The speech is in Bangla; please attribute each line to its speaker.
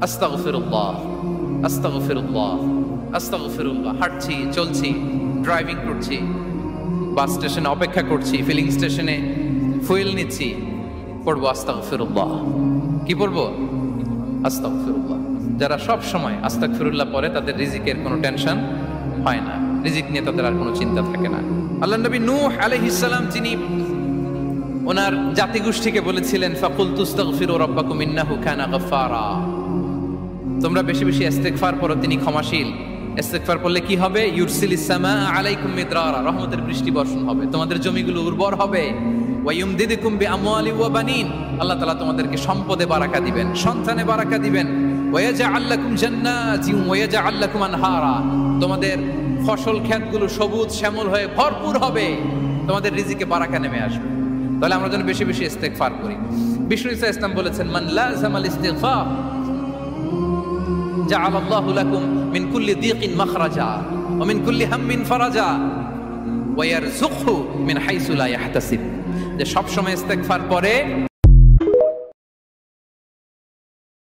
Speaker 1: আস্তাগফিরুল্লাহ, আস্তাগফিরুল্লাহ, আস্তাগফিরুল্লাহ। হাঁটছি, চলছি, ড্রাইভিং করছি, বাস স্টেশনে অপেক্ষা করছি, ফিলিং স্টেশনে ফুয়েল নিচ্ছি, পড়বো আস্তাগফিরুল্লাহ। কি পড়বো? আস্তাগফিরুল্লাহ। যারা সব সময় আস্তাগফিরুল্লাহ পড়ে তাদের রিজিকের কোনো টেনশন হয় না, রিজিক নিয়ে তাদের আর কোনো চিন্তা থাকে না। আল্লাহ নবী নূহ আলাইহিস সালাম যিনি ওনার জাতিগোষ্ঠীকে বলেছিলেন, ফাকুলতু আস্তাগফিরু রাব্বাকুম ইন্নাহু কানা গাফফারা, তোমরা বেশি বেশি ইস্তেগফার পড়ো, তিনি ক্ষমাশীল। ইস্তেগফার পড়লে কি হবে? ইউরসিলিস সামা আলাইকুম মিদরারা, রহমতের বৃষ্টি বর্ষণ হবে, তোমাদের জমিগুলো উর্বর হবে। ওয়া ইউমদিদুকুম বিআমওয়ালি ওয়া বানিন, আল্লাহ তাআলা তোমাদেরকে সম্পদে বারাকা দিবেন, সন্তানে বারাকা দিবেন। ওয়া ইয়াজআল লাকুম জান্নাতিন ওয়া ইয়াজআল লাকুম আনহারা, তোমাদের ফসল ক্ষেতগুলো সবুজ শ্যামল হয়ে ভরপুর হবে, তোমাদের রিজিকে বারাকা নেমে আসবে। তাহলে আমরা যেন বেশি বেশি ইস্তেগফার করি। বিষ্ণু ইসা ইসলাম বলেছেন, মান লাযামাল ইস্তিগফার জাআলাল্লাহু লাকুম মিন কুল্লি দীকিন মাখরাজা ওয়া মিন কুল্লি হাম্মিন ফারাজা ওয়া ইয়ারযুকহু মিন হাইসু লা ইয়াহতাসিব। যে সব সময় ইস্তেগফার পড়ে